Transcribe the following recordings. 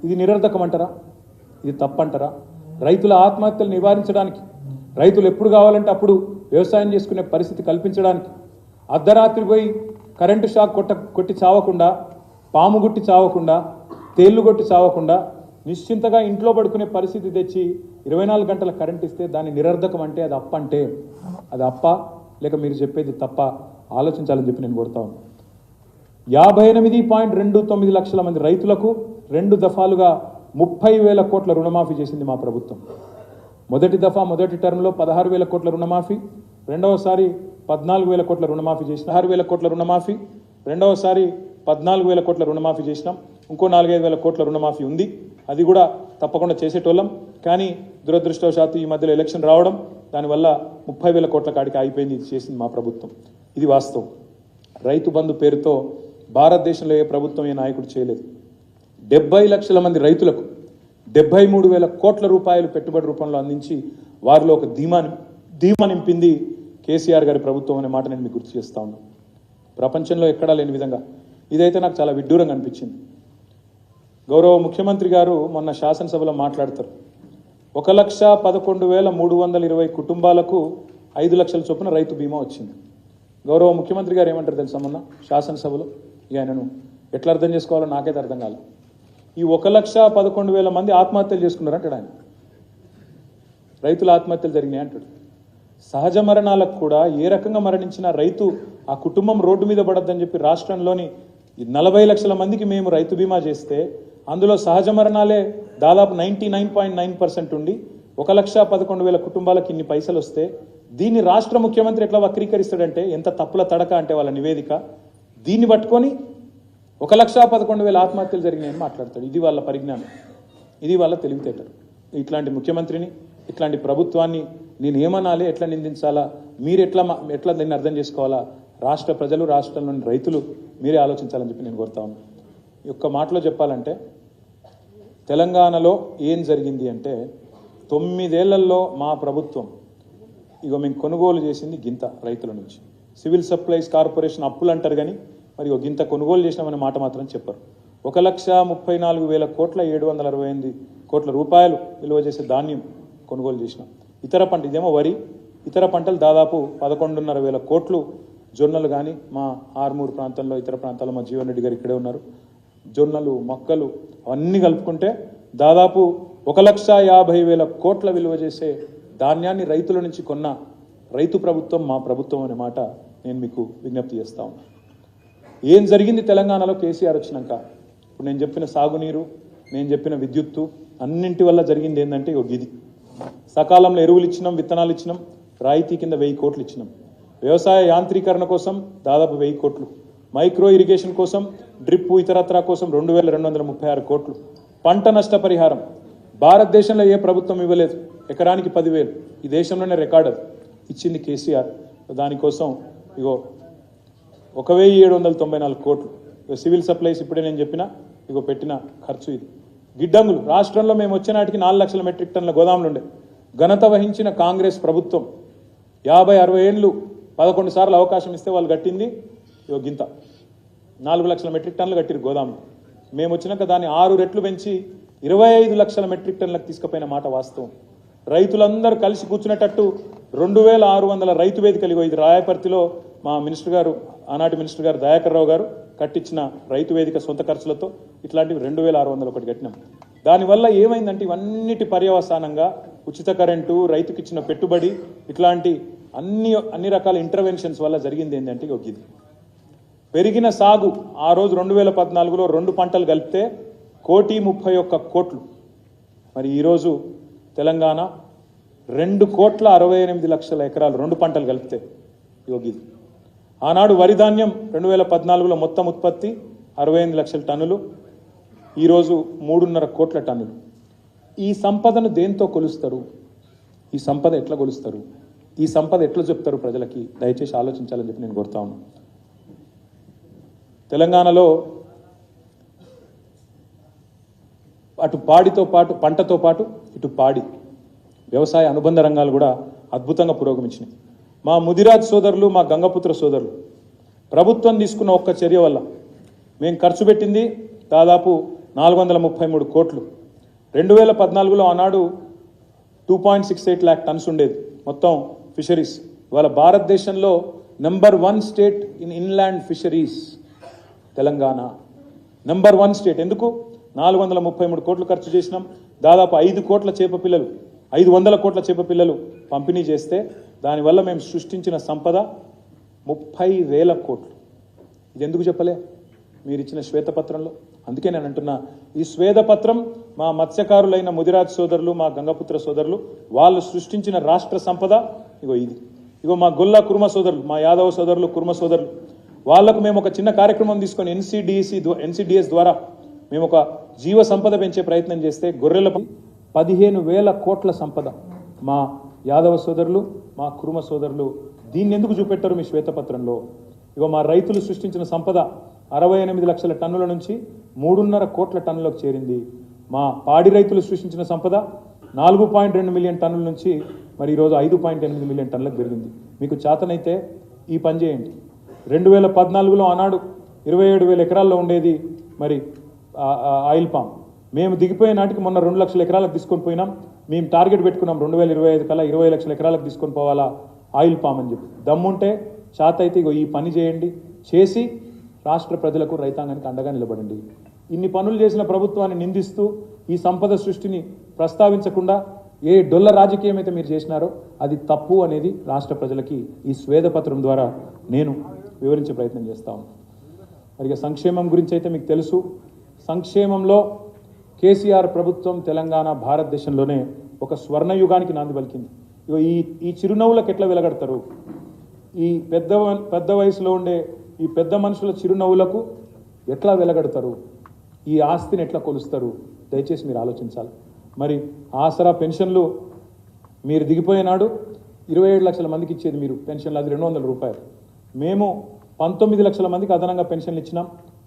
ఇది నిరర్ధకం అంటారా? ఇది తప్పంటారా? రైతుల ఆత్మహత్యలు నివారించడానికి, రైతులు ఎప్పుడు కావాలంటే అప్పుడు వ్యవసాయం చేసుకునే పరిస్థితి కల్పించడానికి, అర్ధరాత్రి పోయి కరెంటు షాక్ కొట్టి చావకుండా, పాము గుట్టి చావకుండా, తేళ్లు కొట్టి చావకుండా నిశ్చింతగా ఇంట్లో పడుకునే పరిస్థితి తెచ్చి 24 గంటల కరెంట్ ఇస్తే దాన్ని నిరర్ధకం అంటే అది అప్ప అంటే అది అప్ప లేక మీరు చెప్పేది తప్ప ఆలోచించాలని చెప్పి నేను కోరుతా ఉన్నాను. 58.29 లక్షల మంది రైతులకు 2 దఫాలుగా 30,000 కోట్ల రుణమాఫీ చేసింది మా ప్రభుత్వం. మొదటి దఫా మొదటి టర్మ్లో 16,000 కోట్ల రుణమాఫీ, రెండవసారి 14,000 కోట్ల రుణమాఫీ చేసిన 6,000 కోట్ల రుణమాఫీ, రెండవసారి 14,000 కోట్ల రుణమాఫీ చేసినాం. ఇంకో 4,500 కోట్ల రుణమాఫీ ఉంది, అది కూడా తప్పకుండా చేసేటోళ్ళం. కానీ దురదృష్టవశాత్తు ఈ మధ్యలో ఎలక్షన్ రావడం, దానివల్ల 30,000 కోట్ల కాడికి ఆగిపోయింది. ఇది చేసింది మా ప్రభుత్వం. ఇది వాస్తవం. రైతు బంధు పేరుతో భారతదేశంలో ఏ ప్రభుత్వం ఏ నాయకుడు చేయలేదు. 70 లక్షల మంది రైతులకు 73,000 కోట్ల రూపాయలు పెట్టుబడి రూపంలో అందించి వారిలో ఒక ధీమా నింపింది కేసీఆర్ గారి ప్రభుత్వం అనే మాట నేను మీకు గుర్తు చేస్తా ఉన్నాను. ప్రపంచంలో ఎక్కడా లేని విధంగా ఇదైతే నాకు చాలా విడ్డూరంగా అనిపించింది. గౌరవ ముఖ్యమంత్రి గారు మొన్న శాసనసభలో మాట్లాడతారు, 1,11,320 కుటుంబాలకు 5 లక్షల చొప్పున రైతు బీమా వచ్చింది. గౌరవ ముఖ్యమంత్రి గారు ఏమంటారు తెలుసా, మొన్న శాసనసభలో ఆయనను ఎట్లా అర్థం చేసుకోవాలో నాకైతే అర్థం కాలేదు. ఈ 1,11,000 మంది ఆత్మహత్యలు చేసుకున్నారంటాడు ఆయన. రైతుల ఆత్మహత్యలు జరిగినాయి అంటాడు. సహజ మరణాలకు కూడా ఏ రకంగా మరణించిన రైతు ఆ కుటుంబం రోడ్డు మీద పడద్దని చెప్పి రాష్ట్రంలోని 40 లక్షల మందికి మేము రైతు బీమా చేస్తే అందులో సహజ మరణాలే దాదాపు 99.9% ఉండి 1,11,000 కుటుంబాలకు ఇన్ని పైసలు వస్తే దీన్ని రాష్ట్ర ముఖ్యమంత్రి ఎట్లా వక్రీకరిస్తాడంటే ఎంత తప్పుల తడక అంటే వాళ్ళ నివేదిక. దీన్ని పట్టుకొని 1,11,000 ఆత్మహత్యలు జరిగినాయని మాట్లాడతాడు. ఇది వాళ్ళ పరిజ్ఞానం, ఇది వాళ్ళ తెలివితేటలు. ఇట్లాంటి ముఖ్యమంత్రిని, ఇట్లాంటి ప్రభుత్వాన్ని నేను ఏమనాలి, ఎట్లా నిందించాలా, మీరు ఎట్లా దీన్ని అర్థం చేసుకోవాలా, రాష్ట్ర ప్రజలు, రాష్ట్రంలోని రైతులు మీరే ఆలోచించాలని చెప్పి నేను కోరుతా ఉన్నాను. ఈ ఒక్క మాటలో చెప్పాలంటే తెలంగాణలో ఏం జరిగింది అంటే 9 ఏళ్లలో మా ప్రభుత్వం మేము కొనుగోలు చేసింది గింత రైతుల నుంచి. సివిల్ సప్లైస్ కార్పొరేషన్ అప్పులు అంటారు కానీ మరి గింత కొనుగోలు చేసినామనే మాట మాత్రం చెప్పరు. 1,34,000 కోట్ల 768 కోట్ల రూపాయలు విలువ చేసే ధాన్యం కొనుగోలు చేసినాం. ఇతర పంట, ఇదేమో వరి, ఇతర పంటలు దాదాపు 11,500 కోట్లు. జొన్నలు కానీ మా ఆర్మూరు ప్రాంతంలో, ఇతర ప్రాంతాల్లో మా జీవన్ రెడ్డి గారు ఇక్కడే ఉన్నారు, జొన్నలు, మొక్కలు అవన్నీ కలుపుకుంటే దాదాపు 1,50,000 కోట్ల విలువ చేసే ధాన్యాన్ని రైతుల నుంచి కొన్న రైతు ప్రభుత్వం మా ప్రభుత్వం అనే మాట నేను మీకు విజ్ఞప్తి చేస్తా ఉన్నాను. ఏం జరిగింది తెలంగాణలో కేసీఆర్ వచ్చినాక? ఇప్పుడు నేను చెప్పిన సాగునీరు, నేను చెప్పిన విద్యుత్తు అన్నింటి వల్ల జరిగింది ఏంటంటే ఇది సకాలంలో ఎరువులు ఇచ్చినాం, విత్తనాలు ఇచ్చినాం, రాయితీ కింద 1000 కోట్లు ఇచ్చినాం. వ్యవసాయ యాంత్రీకరణ కోసం దాదాపు 1000 కోట్లు, మైక్రో ఇరిగేషన్ కోసం, డ్రిప్ ఇతరత్రా కోసం 2,236 కోట్లు, పంట నష్టపరిహారం భారతదేశంలో ఏ ప్రభుత్వం ఇవ్వలేదు, ఎకరానికి 10,000, ఈ దేశంలోనే రికార్డు ఇచ్చింది కేసీఆర్. దానికోసం 1,794 కోట్లు. సివిల్ సప్లైస్ ఇప్పుడే నేను చెప్పిన పెట్టిన ఖర్చు ఇది. గిడ్డంగులు రాష్ట్రంలో మేము వచ్చే నాటికి 4 లక్షల మెట్రిక్ టన్నుల గోదాములు ఉండే. ఘనత వహించిన కాంగ్రెస్ ప్రభుత్వం 50-60 ఏళ్ళు 11 సార్లు అవకాశం ఇస్తే వాళ్ళు కట్టింది గింత 4 లక్షల మెట్రిక్ టన్నులు కట్టిరు గోదాములు. మేము వచ్చినాక దాన్ని 6 రెట్లు పెంచి 25 లక్షల మెట్రిక్ టన్నులకు తీసుకుపోయిన మాట వాస్తవం. రైతులందరూ కలిసి కూర్చునేటట్టు 2,600 రైతు వేదికలు, ఇది రాయపర్తిలో మా మినిస్టర్ గారు, ఆనాటి మినిస్టర్ గారు దయాకర్ రావు గారు కట్టించిన రైతు వేదిక సొంత ఖర్చులతో ఇట్లాంటివి 2,600 ఒకటి కట్టినాం. దానివల్ల ఏమైందంటే ఇవన్నిటి పర్యవసానంగా ఉచిత కరెంటు, రైతుకి ఇచ్చిన పెట్టుబడి, ఇట్లాంటి అన్ని రకాల ఇంటర్వెన్షన్స్ వల్ల జరిగింది ఏంటంటే ఇది పెరిగిన సాగు. ఆ రోజు 2014లో 2 పంటలు కలిపితే 1,31 కోట్లు. మరి ఈరోజు తెలంగాణ 2,68 లక్షల ఎకరాలు 2 పంటలు కలిపితే ఇది. ఆనాడు వరి ధాన్యం 2014లో మొత్తం ఉత్పత్తి 68 లక్షల టన్నులు, ఈరోజు 3.5 కోట్ల టన్నులు. ఈ సంపదను దేంతో కొలుస్తారు? ఈ సంపద ఎట్లా కొలుస్తారు? ఈ సంపద ఎట్లా చెప్తారు ప్రజలకి? దయచేసి ఆలోచించాలని చెప్పి నేను కోరుతా ఉన్నాను. తెలంగాణలో అటు పాడితో పాటు, పంటతో పాటు ఇటు పాడి వ్యవసాయ అనుబంధ రంగాలు కూడా అద్భుతంగా పురోగమించినాయి. మా ముదిరాజ్ సోదరులు, మా గంగపుత్ర సోదరులు ప్రభుత్వం తీసుకున్న ఒక్క చర్య వల్ల మేము ఖర్చు పెట్టింది దాదాపు 433 కోట్లు. 2014లో ఆనాడు 2.68 lakh టన్స్ ఉండేది మొత్తం ఫిషరీస్. ఇవాళ భారతదేశంలో number 1 state in inland fisheries Telangana. Number 1 state. ఎందుకు? 433 కోట్లు ఖర్చు చేసినాం. దాదాపు 5 కోట్ల చేప పిల్లలు, 500 కోట్ల చేప పిల్లలు పంపిణీ చేస్తే దానివల్ల మేము సృష్టించిన సంపద 30,000 కోట్లు. ఇది ఎందుకు చెప్పలే మీరు ఇచ్చిన శ్వేతపత్రంలో? అందుకే నేను అంటున్నా, ఈ శ్వేతపత్రం మా మత్స్యకారులైన ముదిరాజ్ సోదరులు, మా గంగపుత్ర సోదరులు వాళ్ళు సృష్టించిన రాష్ట్ర సంపద ఇగో ఇది. ఇగో మా గొల్ల కుర్మ సోదరులు, మా యాదవ సోదరులు, కుర్మ సోదరులు, వాళ్లకు మేము ఒక చిన్న కార్యక్రమం తీసుకొని ఎన్సిడిఎస్ ద్వారా మేము ఒక జీవ సంపద పెంచే ప్రయత్నం చేస్తే గొర్రెల 15,000 కోట్ల సంపద మా యాదవ సోదరులు, మా కుర్మ సోదరులు. దీన్ని ఎందుకు చూపెట్టారు మీ శ్వేతపత్రంలో? ఇగో మా రైతులు సృష్టించిన సంపద 68 లక్షల టన్నుల నుంచి 3.5 కోట్ల టన్నులకు చేరింది. మా పాడి రైతులు సృష్టించిన సంపద 4.2 మిలియన్ టన్నుల నుంచి మరి ఈరోజు 5.8 మిలియన్ టన్నులకు పెరిగింది. మీకు చేతనైతే ఈ పని చేయండి. 2014లో ఆనాడు 27,000 ఎకరాల్లో ఉండేది మరి ఆయిల్ పామ్. మేము దిగిపోయే నాటికి మొన్న 2 లక్షల ఎకరాలకు తీసుకొని పోయినాం. మేము టార్గెట్ పెట్టుకున్నాం 2025 కల్లా 20 లక్షల ఎకరాలకు తీసుకొని పోవాలా ఆయిల్ పామ్ అని చెప్పి. దమ్ముంటే చేత అయితే ఇగో ఈ పని చేయండి, చేసి రాష్ట్ర ప్రజలకు, రైతాంగానికి అండగా నిలబడండి. ఇన్ని పనులు చేసిన ప్రభుత్వాన్ని నిందిస్తూ ఈ సంపద సృష్టిని ప్రస్తావించకుండా ఏ డొల్ల రాజకీయం అయితే మీరు చేసినారో అది తప్పు అనేది రాష్ట్ర ప్రజలకి ఈ శ్వేతపత్రం ద్వారా నేను వివరించే ప్రయత్నం చేస్తా ఉన్నాను. మరి సంక్షేమం గురించి అయితే మీకు తెలుసు. సంక్షేమంలో కేసీఆర్ ప్రభుత్వం తెలంగాణ భారతదేశంలోనే ఒక స్వర్ణయుగానికి నాంది పలికింది. ఇగో ఈ చిరునవ్వులకు ఎట్లా వెలగడతారు? ఈ పెద్ద వయసులో ఉండే ఈ పెద్ద మనుషుల చిరునవ్వులకు ఎట్లా వెలగడతారు? ఈ ఆస్తిని ఎట్లా కొలుస్తారు? దయచేసి మీరు ఆలోచించాలి. మరి ఆసరా పెన్షన్లు మీరు దిగిపోయేనాడు 27 లక్షల మందికి ఇచ్చేది మీరు పెన్షన్లు, అది 200 రూపాయలు. మేము 19 లక్షల మందికి అదనంగా పెన్షన్లు ఇచ్చినాం.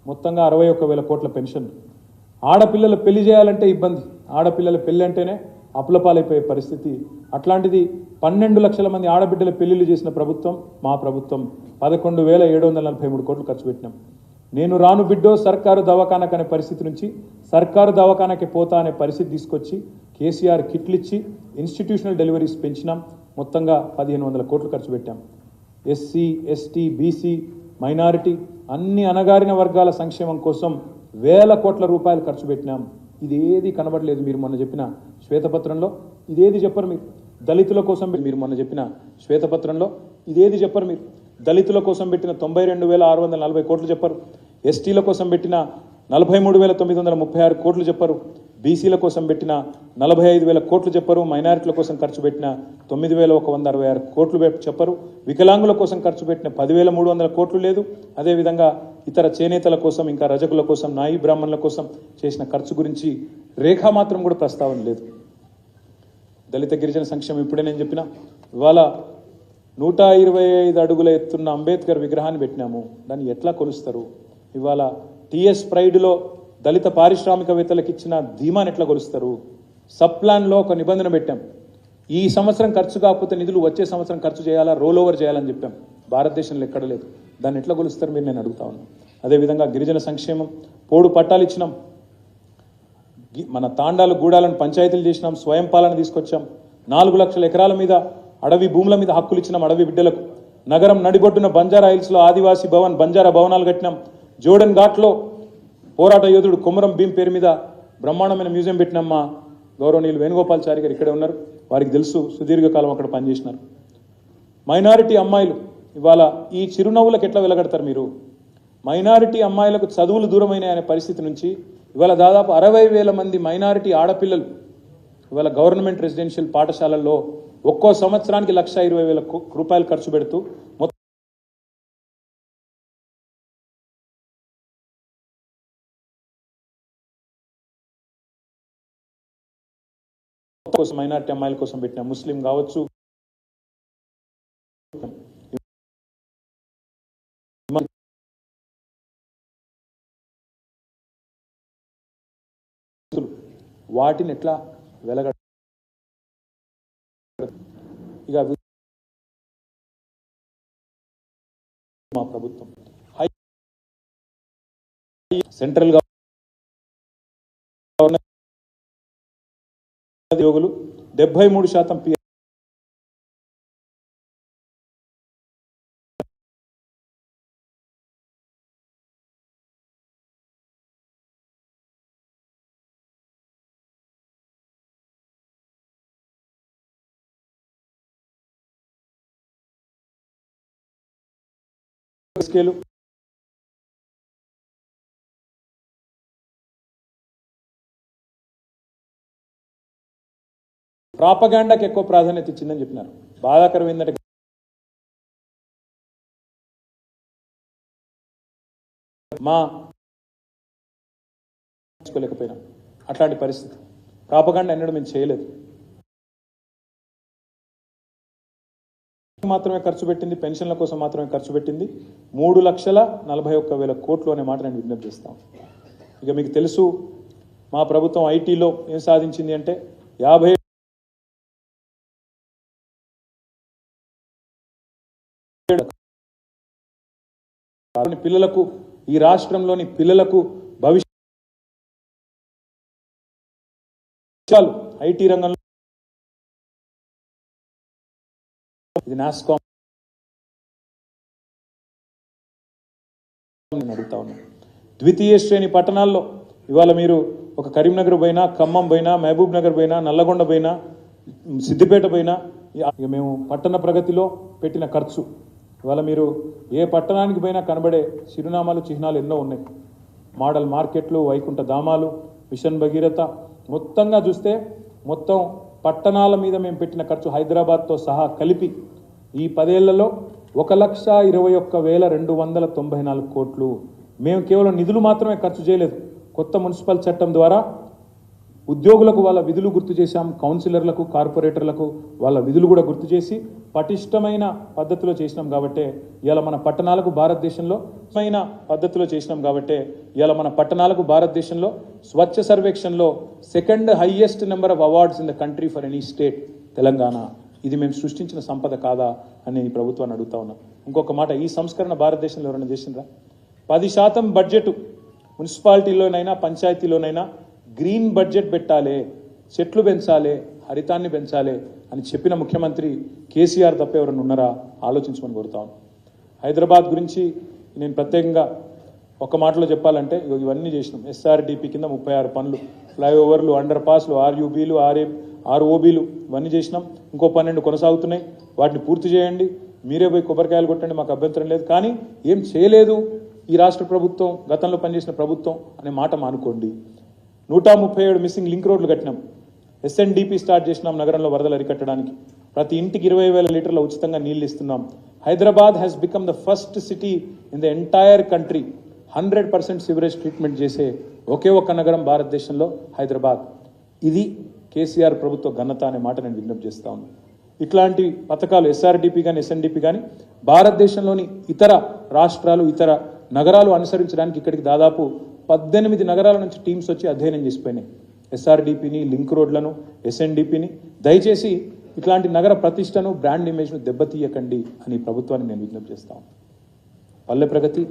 మొత్తంగా 61,000 కోట్ల పెన్షన్లు. ఆడపిల్లల పెళ్లి చేయాలంటే ఇబ్బంది, ఆడపిల్లల పెళ్లి అంటేనే అప్పులపాలైపోయే పరిస్థితి. అట్లాంటిది 12 లక్షల మంది ఆడబిడ్డల పెళ్లిళ్ళు చేసిన ప్రభుత్వం మా ప్రభుత్వం. 11,743 కోట్లు ఖర్చు పెట్టినాం. నేను రాను బిడ్డో సర్కారు దవాఖానకు అనే పరిస్థితి నుంచి సర్కారు దవాఖానకి పోతా అనే పరిస్థితి తీసుకొచ్చి కేసీఆర్ కిట్లు ఇచ్చి ఇన్స్టిట్యూషనల్ డెలివరీస్ పెంచినాం. మొత్తంగా 1,500 కోట్లు ఖర్చు పెట్టాం. ఎస్సీ, ఎస్టీ, బీసీ, మైనారిటీ అన్ని అణగారిన వర్గాల సంక్షేమం కోసం 1,000 కోట్ల రూపాయలు ఖర్చు పెట్టినాం. ఇదేది కనబడలేదు మీరు మొన్న చెప్పిన శ్వేతపత్రంలో. ఇదేది చెప్పరు మీరు. దళితుల కోసం మీరు మొన్న చెప్పిన శ్వేతపత్రంలో ఇదేది చెప్పరు మీరు. దళితుల కోసం పెట్టిన 92,640 కోట్లు చెప్పరు. ఎస్టీల కోసం పెట్టిన 43,936 కోట్లు చెప్పరు. బీసీల కోసం పెట్టిన 45,000 కోట్లు చెప్పరు. మైనారిటీల కోసం ఖర్చు పెట్టిన 9,166 కోట్లు చెప్పరు. వికలాంగుల కోసం ఖర్చు పెట్టిన 10,300 కోట్లు లేదు. అదేవిధంగా ఇతర చేనేతల కోసం, ఇంకా రజకుల కోసం, నాయి బ్రాహ్మణుల కోసం చేసిన ఖర్చు గురించి రేఖా మాత్రం కూడా ప్రస్తావన లేదు. దళిత గిరిజన సంక్షేమం ఇప్పుడే నేను చెప్పిన. ఇవాళ 125 అడుగుల ఎత్తున్న అంబేద్కర్ విగ్రహాన్ని పెట్టినాము. దాన్ని ఎట్లా కొలుస్తారు? ఇవాళ టీఎస్ ప్రైడ్లో దళిత పారిశ్రామికవేత్తలకు ఇచ్చిన ధీమాని ఎట్లా కొలుస్తారు? సబ్ ప్లాన్లో ఒక నిబంధన పెట్టాం. ఈ సంవత్సరం ఖర్చు కాకపోతే నిధులు వచ్చే సంవత్సరం ఖర్చు చేయాలా, రోల్ ఓవర్ చేయాలని చెప్పాం. భారతదేశంలో ఎక్కడ లేదు. దాన్ని ఎట్లా కొలుస్తారు మీరు? నేను అడుగుతా ఉన్నాను. అదేవిధంగా గిరిజన సంక్షేమం పోడు పట్టాలు ఇచ్చినాం. మన తాండాలు, గూడాలను పంచాయతీలు చేసినాం. స్వయం పాలన తీసుకొచ్చాం. 4 లక్షల ఎకరాల మీద అడవి భూముల మీద హక్కులు ఇచ్చినాం అడవి బిడ్డలకు. నగరం నడిబొడ్డున బంజారా హిల్స్లో ఆదివాసీ భవన్, బంజారా భవనాలు కట్టినాం. జోడన్ ఘాట్లో పోరాట యోధుడు కొమరం భీం పేరు మీద బ్రహ్మాండమైన మ్యూజియం పెట్టినాం. మా గౌరవనీయులు వేణుగోపాల్చారి గారు ఇక్కడే ఉన్నారు. వారికి తెలుసు, సుదీర్ఘకాలం అక్కడ పనిచేసినారు. మైనారిటీ అమ్మాయిలు ఇవాళ ఈ చిరునవ్వులకు ఎట్లా వెలగడతారు మీరు? మైనారిటీ అమ్మాయిలకు చదువులు దూరమైన అనే పరిస్థితి నుంచి ఇవాళ దాదాపు 60,000 మంది మైనారిటీ ఆడపిల్లలు ఇవాళ గవర్నమెంట్ రెసిడెన్షియల్ పాఠశాలల్లో ఒక్కో సంవత్సరానికి 1,20,000 రూపాయలు ఖర్చు పెడుతూ మొత్తం కోసం మైనారిటీ అమ్మాయిల కోసం పెట్టిన ముస్లిం కావచ్చు, వాటిని ఎట్లా వెలగ ఇక మా ప్రభుత్వం సెంట్రల్ ఉద్యోగులు 73% స్కేలు ప్రాపగాండాకి ఎక్కువ ప్రాధాన్యత ఇచ్చిందని చెప్పినారు. బాధాకరం ఏంటంటే మా చేసుకోలేకపోయినా అట్లాంటి పరిస్థితి. ప్రాపగాండా ఎన్నడూ మేము చేయలేదు. మాత్రమే ఖర్చు పెట్టింది, పెన్షన్ల కోసం మాత్రమే ఖర్చు పెట్టింది 3,41,000 కోట్లు అనే మాట నేను విజ్ఞప్తి చేస్తాను. ఇక మీకు తెలుసు మా ప్రభుత్వం ఐటీలో ఏం సాధించింది అంటే 50 పిల్లలకు, ఈ రాష్ట్రంలోని పిల్లలకు భవిష్యత్తు ఐటీ రంగంలో ఇది నాస్కామ్ అడుగుతా ఉన్నాను. ద్వితీయ శ్రేణి పట్టణాల్లో ఇవాళ మీరు ఒక కరీంనగర్ పోయినా, ఖమ్మం పోయినా, మహబూబ్ నగర్ పోయినా, నల్లగొండ పోయినా, సిద్దిపేట పోయినా, ఇక మేము పట్టణ ప్రగతిలో పెట్టిన ఖర్చు ఇవాళ మీరు ఏ పట్టణానికి పోయినా కనబడే చిరునామాలు, చిహ్నాలు ఎన్నో ఉన్నాయి. మోడల్ మార్కెట్లు, వైకుంఠ ధామాలు, మిషన్ భగీరథ, మొత్తంగా చూస్తే మొత్తం పట్టణాల మీద మేము పెట్టిన ఖర్చు హైదరాబాద్తో సహా కలిపి ఈ 10 ఏళ్లలో 1,21,294 కోట్లు. మేము కేవలం నిధులు మాత్రమే ఖర్చు చేయలేదు. కొత్త మున్సిపల్ చట్టం ద్వారా ఉద్యోగులకు వాళ్ళ విధులు గుర్తు చేశాం, కౌన్సిలర్లకు, కార్పొరేటర్లకు వాళ్ళ విధులు కూడా గుర్తు చేసి పటిష్టమైన పద్ధతిలో చేసినాం. కాబట్టే ఇవాళ మన పట్టణాలకు స్వచ్ఛ సర్వేక్షణలో second highest number of awards in the country for any state Telangana. ఇది మేము సృష్టించిన సంపద కాదా అని నేను ఈ ప్రభుత్వాన్ని అడుగుతా ఉన్నా. ఇంకొక మాట, ఈ సంస్కరణ భారతదేశంలో ఎవరైనా చేసిండ్రా? 10% బడ్జెట్ మున్సిపాలిటీలోనైనా పంచాయతీలోనైనా గ్రీన్ బడ్జెట్ పెట్టాలి, చెట్లు పెంచాలి, హరితాన్ని పెంచాలి అని చెప్పిన ముఖ్యమంత్రి కేసీఆర్ తప్ప ఎవరైనా ఉన్నారా? ఆలోచించమని కోరుతాను. హైదరాబాద్ గురించి నేను ప్రత్యేకంగా ఒక మాటలో చెప్పాలంటే ఇవన్నీ చేసినాం. ఎస్ఆర్డిపి కింద 36 పనులు, ఫ్లైఓవర్లు, అండర్ పాస్లు, ఆర్యూబీలు, ఆర్ఓబీలు ఇవన్నీ చేసినాం. ఇంకో 12 కొనసాగుతున్నాయి. వాటిని పూర్తి చేయండి, మీరే పోయి కొబ్బరికాయలు కొట్టండి, మాకు అభ్యంతరం లేదు. కానీ ఏం చేయలేదు ఈ రాష్ట్ర ప్రభుత్వం, గతంలో పనిచేసిన ప్రభుత్వం అనే మాట మానుకోండి. 137 మిస్సింగ్ లింక్ రోడ్లు కట్టినాం. ఎస్ఎన్డిపి స్టార్ట్ చేసినాం నగరంలో వరదలు అరికట్టడానికి. ప్రతి ఇంటికి 20,000 లీటర్ల ఉచితంగా నీళ్లు ఇస్తున్నాం. Hyderabad has become the first city in the entire country 100% sewerage treatment చేసే ఒకే ఒక్క నగరం భారతదేశంలో హైదరాబాద్. ఇది కేసీఆర్ ప్రభుత్వ ఘనత అనే మాట నేను విజ్ఞప్తి చేస్తా ఉన్నాను. ఇట్లాంటి పథకాలు ఎస్ఆర్డిపి కానీ ఎస్ఎన్డిపి కానీ భారతదేశంలోని ఇతర రాష్ట్రాలు, ఇతర నగరాలు అనుసరించడానికి ఇక్కడికి దాదాపు 18 నగరాల నుంచి టీమ్స్ వచ్చి అధ్యయనం చేసిపోయినాయి. ఎస్ఆర్డిపిని, లింక్ రోడ్లను, ఎస్ఎన్డిపిని. దయచేసి ఇట్లాంటి నగర ప్రతిష్టను, బ్రాండ్ ఇమేజ్ను దెబ్బతీయకండి అని ప్రభుత్వాన్ని నేను విజ్ఞప్తి చేస్తాను. పల్లె ప్రగతి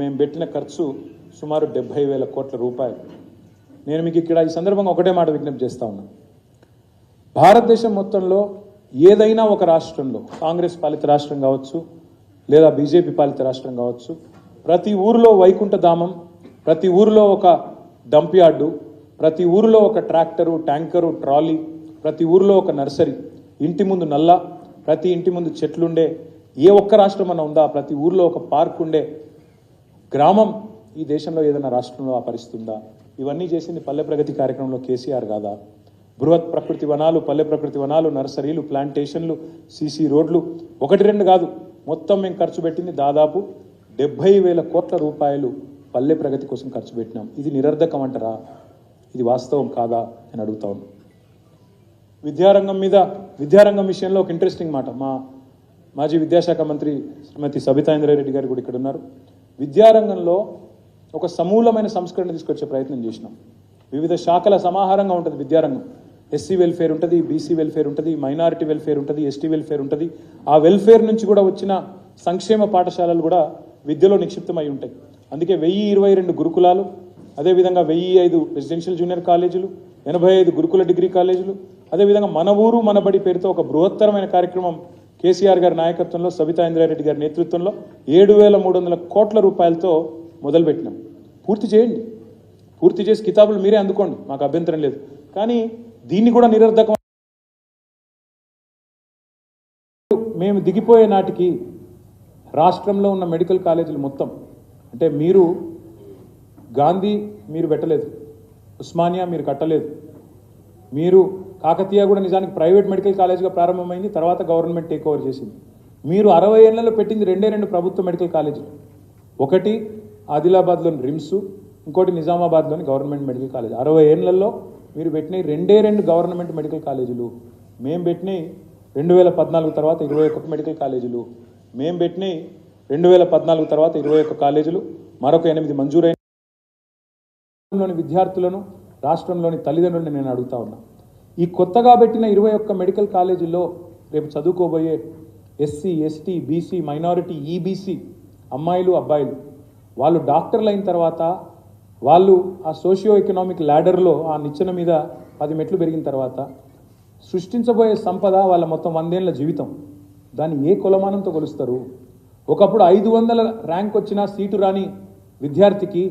మేము పెట్టిన ఖర్చు సుమారు 70,000 కోట్ల రూపాయలు. నేను మీకు ఇక్కడ ఈ సందర్భంగా ఒకటే మాట విజ్ఞప్తి చేస్తా ఉన్నాను. భారతదేశం మొత్తంలో ఏదైనా ఒక రాష్ట్రంలో, కాంగ్రెస్ పాలిత రాష్ట్రం కావచ్చు లేదా బీజేపీ పాలిత రాష్ట్రం కావచ్చు, ప్రతి ఊరిలో వైకుంఠ ధామం, ప్రతి ఊరిలో ఒక డంప్ యార్డు, ప్రతి ఊరిలో ఒక ట్రాక్టరు, ట్యాంకరు, ట్రాలీ, ప్రతి ఊరిలో ఒక నర్సరీ, ఇంటి ముందు నల్ల, ప్రతి ఇంటి ముందు చెట్లుండే ఏ ఒక్క రాష్ట్రం అన్న ఉందా? ప్రతి ఊరిలో ఒక పార్క్ ఉండే గ్రామం ఈ దేశంలో ఏదైనా రాష్ట్రంలో ఆ పరిస్థితి ఉందా? ఇవన్నీ చేసింది పల్లె ప్రగతి కార్యక్రమంలో కేసీఆర్ కాదా? బృహత్ ప్రకృతి వనాలు, పల్లె ప్రకృతి వనాలు, నర్సరీలు, ప్లాంటేషన్లు, సీసీ రోడ్లు, 1-2 కాదు, మొత్తం మేము ఖర్చు పెట్టింది దాదాపు 70,000 కోట్ల రూపాయలు పల్లె ప్రగతి కోసం ఖర్చు పెట్టినాం. ఇది నిరర్ధకం అంటారా? ఇది వాస్తవం కాదా అని అడుగుతా ఉన్నాం. విద్యారంగం విషయంలో ఒక ఇంట్రెస్టింగ్ మాట, మా మాజీ విద్యాశాఖ మంత్రి శ్రీమతి సబితా ఇంద్రారెడ్డి గారు కూడా ఇక్కడ ఉన్నారు. విద్యారంగంలో ఒక సమూలమైన సంస్కరణ తీసుకొచ్చే ప్రయత్నం చేసినాం. వివిధ శాఖల సమాహారంగా ఉంటుంది విద్యారంగం. ఎస్సీ వెల్ఫేర్ ఉంటుంది, బీసీ వెల్ఫేర్ ఉంటుంది, మైనారిటీ వెల్ఫేర్ ఉంటుంది, ఎస్టీ వెల్ఫేర్ ఉంటుంది. ఆ వెల్ఫేర్ నుంచి కూడా వచ్చిన సంక్షేమ పాఠశాలలు కూడా విద్యలో నిక్షిప్తమై ఉంటాయి. అందుకే 1022 గురుకులాలు, అదేవిధంగా 1005 రెసిడెన్షియల్ జూనియర్ కాలేజీలు, 85 గురుకుల డిగ్రీ కాలేజీలు, అదేవిధంగా మన ఊరు మన బడి పేరుతో ఒక బృహత్తరమైన కార్యక్రమం కేసీఆర్ గారి నాయకత్వంలో, సబితా ఇంద్రారెడ్డి గారి నేతృత్వంలో 7,300 కోట్ల రూపాయలతో మొదలుపెట్టినాం. పూర్తి చేయండి, పూర్తి చేసి కితాబులు మీరే అందుకోండి, మాకు అభ్యంతరం లేదు. కానీ దీన్ని కూడా నిరర్ధకం. మేము దిగిపోయే నాటికి రాష్ట్రంలో ఉన్న మెడికల్ కాలేజీలు మొత్తం, అంటే మీరు గాంధీ మీరు పెట్టలేదు, ఉస్మానియా మీరు కట్టలేదు, మీరు కాకతీయ కూడా నిజానికి ప్రైవేట్ మెడికల్ కాలేజ్గా ప్రారంభమైంది, తర్వాత గవర్నమెంట్ టేక్ ఓవర్ చేసింది. మీరు 60 ఏళ్లలో పెట్టింది 2 ప్రభుత్వ మెడికల్ కాలేజీలు, ఒకటి ఆదిలాబాద్లోని రిమ్స్, ఇంకోటి నిజామాబాద్లోని గవర్నమెంట్ మెడికల్ కాలేజ్. 60 ఏళ్లలో మీరు పెట్టినవి 2 గవర్నమెంట్ మెడికల్ కాలేజీలు. మేము పెట్టినవి 2014 తర్వాత 21 మెడికల్ కాలేజీలు. మేము పెట్టినవి 2014 తర్వాత 21 కాలేజీలు, మరొక 8 మంజూరైన. రాష్ట్రంలోని విద్యార్థులను, రాష్ట్రంలోని తల్లిదండ్రులను నేను అడుగుతా ఉన్నా, ఈ కొత్తగా పెట్టిన 21 మెడికల్ కాలేజీల్లో రేపు చదువుకోబోయే SC, ST, BC, minority, EBC అమ్మాయిలు, అబ్బాయిలు, వాళ్ళు డాక్టర్లు అయిన తర్వాత, వాళ్ళు ఆ సోషియో ఎకనామిక్ ల్యాడర్లో ఆ నిచ్చెన మీద 10 మెట్లు పెరిగిన తర్వాత సృష్టించబోయే సంపద వాళ్ళ మొత్తం 100 ఏళ్ల జీవితం. దాన్ని ఏ కొలమానంతో కొలుస్తారు? ఒకప్పుడు 500 ర్యాంక్ వచ్చినా సీటు రాని విద్యార్థికి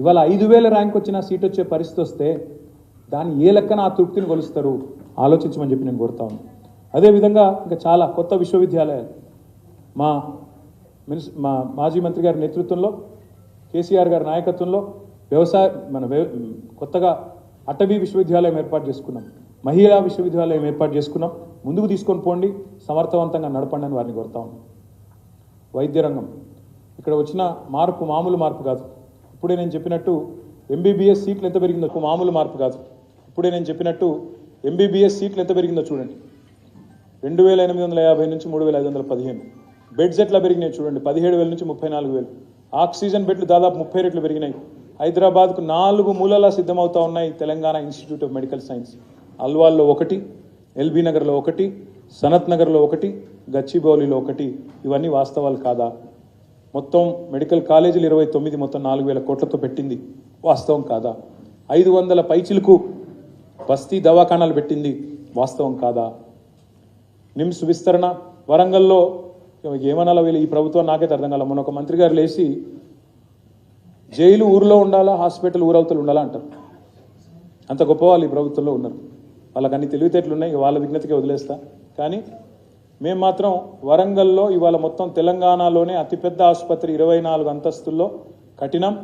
ఇవాళ 5,000 ర్యాంక్ వచ్చినా సీట్ వచ్చే పరిస్థితి వస్తే దాన్ని ఏ లెక్కన ఆ తృప్తిని కొలుస్తారు? ఆలోచించమని చెప్పి నేను కోరుతా ఉన్నాను. అదేవిధంగా ఇంకా చాలా కొత్త విశ్వవిద్యాలయాలు మా మాజీ మంత్రి గారి నేతృత్వంలో, కేసీఆర్ గారి నాయకత్వంలో కొత్తగా అటవీ విశ్వవిద్యాలయం ఏర్పాటు చేసుకున్నాం, మహిళా విశ్వవిద్యాలయం ఏర్పాటు చేసుకున్నాం. ముందుకు తీసుకొని పోండి, సమర్థవంతంగా నడపండి అని వారిని కోరుతా ఉన్నాం. వైద్య రంగం ఇక్కడ వచ్చిన మార్పు మామూలు మార్పు కాదు. ఇప్పుడే నేను చెప్పినట్టు ఎంబీబీఎస్ సీట్లు ఎంత పెరిగిందో మామూలు మార్పు కాదు. ఇప్పుడే నేను చెప్పినట్టు ఎంబీబీఎస్ సీట్లు ఎంత పెరిగిందో చూడండి. 2,850 నుంచి 3,515. బెడ్స్ ఎట్లా పెరిగినాయి చూడండి, 17,000 నుంచి 34,000. ఆక్సిజన్ బెడ్లు దాదాపు 30 రెట్లు పెరిగినాయి. హైదరాబాద్కు 4 మూలలా సిద్ధమవుతా ఉన్నాయి Telangana institute of medical science. అల్వాల్లో 1, ఎల్బీ నగర్లో 1, సనత్ నగర్లో 1, గచ్చిబౌలిలో 1. ఇవన్నీ వాస్తవాలు కాదా? మొత్తం మెడికల్ కాలేజీలు 29, మొత్తం 4,000 కోట్లతో పెట్టింది, వాస్తవం కాదా? 500 పైచిలకు బస్తీ దవాఖానాలు పెట్టింది, వాస్తవం కాదా? నిమ్స్ విస్తరణ వరంగల్లో ఏమనాలా వీళ్ళు, ఈ ప్రభుత్వం నాకైతే అర్థం కాల. మొన్న ఒక మంత్రి గారు లేచి జైలు ఊరిలో ఉండాలా, హాస్పిటల్ ఊరవతలు ఉండాలా అంటారు. అంత గొప్ప వాళ్ళు ఈ ప్రభుత్వంలో ఉన్నారు. వాళ్ళకి అన్ని తెలివితేటలు ఉన్నాయి, వాళ్ళ విజ్ఞతకే వదిలేస్తా. కానీ మేము మాత్రం వరంగల్లో ఇవాళ మొత్తం తెలంగాణలోనే అతిపెద్ద ఆసుపత్రి 24 అంతస్తుల్లో కట్టినాం.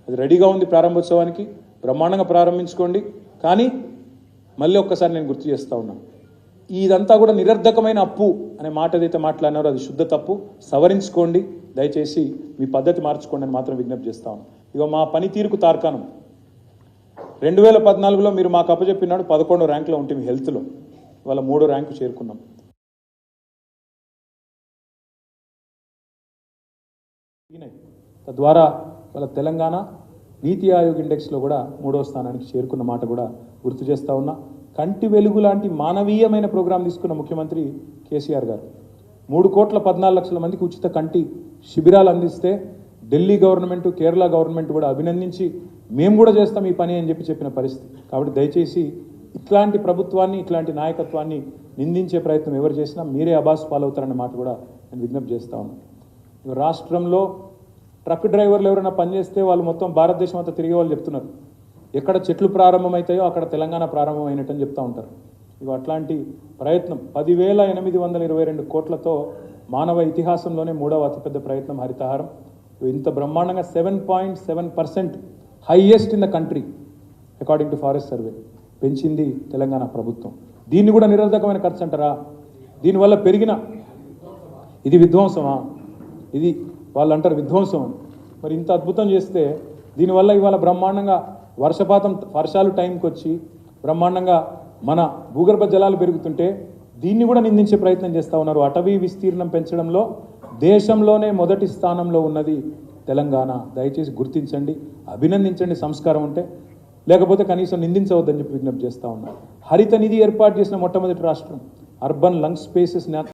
అది రెడీగా ఉంది ప్రారంభోత్సవానికి, బ్రహ్మాండంగా ప్రారంభించుకోండి. కానీ మళ్ళీ ఒక్కసారి నేను గుర్తు చేస్తూ ఉన్నాను, ఇదంతా కూడా నిరర్ధకమైన అప్పు అనే మాట ఏదైతే మాట్లాడినారో అది శుద్ధ తప్పు. సవరించుకోండి, దయచేసి మీ పద్ధతి మార్చుకోండి అని మాత్రం విజ్ఞప్తి చేస్తా ఉన్నాను. ఇక మా పనితీరుకు తార్కాణం 2014లో మీరు మాకు అప్పచెప్పినాడు 11వ ర్యాంకులో ఉంటే మీ హెల్త్లో, ఇవాళ 3వ ర్యాంకు చేరుకున్నాం. తద్వారా వాళ్ళ తెలంగాణ నీతి ఆయోగ్ ఇండెక్స్లో కూడా 3వ స్థానానికి చేరుకున్న మాట కూడా గుర్తు చేస్తూ ఉన్నా. కంటి వెలుగు లాంటి మానవీయమైన ప్రోగ్రాం తీసుకున్న ముఖ్యమంత్రి కేసీఆర్ గారు 3,14,00,000 మందికి ఉచిత కంటి శిబిరాలు అందిస్తే ఢిల్లీ గవర్నమెంట్, కేరళ గవర్నమెంట్ కూడా అభినందించి మేము కూడా చేస్తాం ఈ పని అని చెప్పిన పరిస్థితి. కాబట్టి దయచేసి ఇట్లాంటి ప్రభుత్వాన్ని, ఇట్లాంటి నాయకత్వాన్ని నిందించే ప్రయత్నం ఎవరు చేసినా మీరే అబాస్ పాలవుతారన్న మాట కూడా నేను విజ్ఞప్తి చేస్తా ఉన్నాను. రాష్ట్రంలో ట్రక్ డ్రైవర్లు ఎవరైనా పనిచేస్తే వాళ్ళు మొత్తం భారతదేశం అంతా తిరిగే వాళ్ళు చెప్తున్నారు, ఎక్కడ చెట్లు ప్రారంభమవుతాయో అక్కడ తెలంగాణ ప్రారంభమైనట్టని చెప్తూ ఉంటారు. ఇవి అట్లాంటి ప్రయత్నం 10,822 కోట్లతో మానవ ఇతిహాసంలోనే 3వ అతిపెద్ద ప్రయత్నం హరితహారం. ఇంత బ్రహ్మాండంగా 7.7% highest in the country according to forest survey పెంచింది తెలంగాణ ప్రభుత్వం. దీన్ని కూడా నిరర్ధకమైన ఖర్చు అంటారా? దీనివల్ల పెరిగిన ఇది విధ్వంసమా? ఇది వాళ్ళు అంటారు విధ్వంసం అని. మరి ఇంత అద్భుతం చేస్తే దీనివల్ల ఇవాళ బ్రహ్మాండంగా వర్షాలు టైంకి వచ్చి బ్రహ్మాండంగా మన భూగర్భ జలాలు పెరుగుతుంటే దీన్ని కూడా నిందించే ప్రయత్నం చేస్తూ ఉన్నారు. అటవీ విస్తీర్ణం పెంచడంలో దేశంలోనే మొదటి స్థానంలో ఉన్నది తెలంగాణ. దయచేసి గుర్తించండి, అభినందించండి సంస్కారం ఉంటే, లేకపోతే కనీసం నిందించవద్దని చెప్పి విజ్ఞప్తి చేస్తూ ఉన్నారు. హరిత నిధి ఏర్పాటు చేసిన మొట్టమొదటి రాష్ట్రం, అర్బన్ లంగ్ స్పేసెస్